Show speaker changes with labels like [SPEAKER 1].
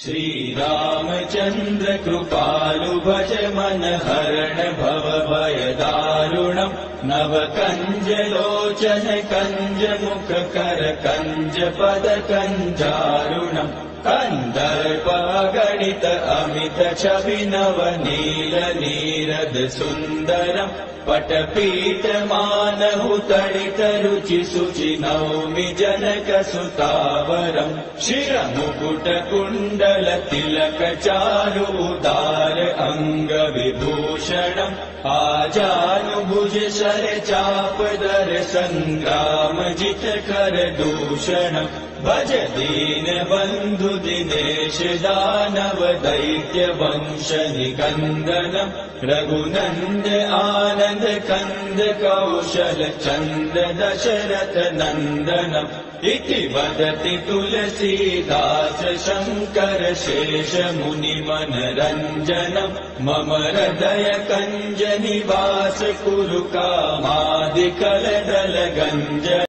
[SPEAKER 1] श्रीरामचन्द्र कृपालु भज मन हरण भव भय दारुणम् नव कंज लोचन कंज मुख कर कंज पद कंजारुणम् कंदर्प गणित अमित छवि नव नील नीरद सुंदरम् पटपीठ मानहु तडित रुचि सुचि नौमि जनक सुतावरम् शिर मुकुट कुण्डल तिलक चारु उदार अंग विभूषणम् आजानुभुज शर चाप दर संग्राम जित कर दूषणम् भज दीन बंधु दिनेश दानव दैत्य वंश निकंदनम् रघुनंद आनंद कंद कौशल चंद दशरथ नंदनम् इति वदति तुलसीदास शंकर शेष मुनि मनरंजनम् मम हृदय कंज निवास कुरु कामादि कलदल गंज।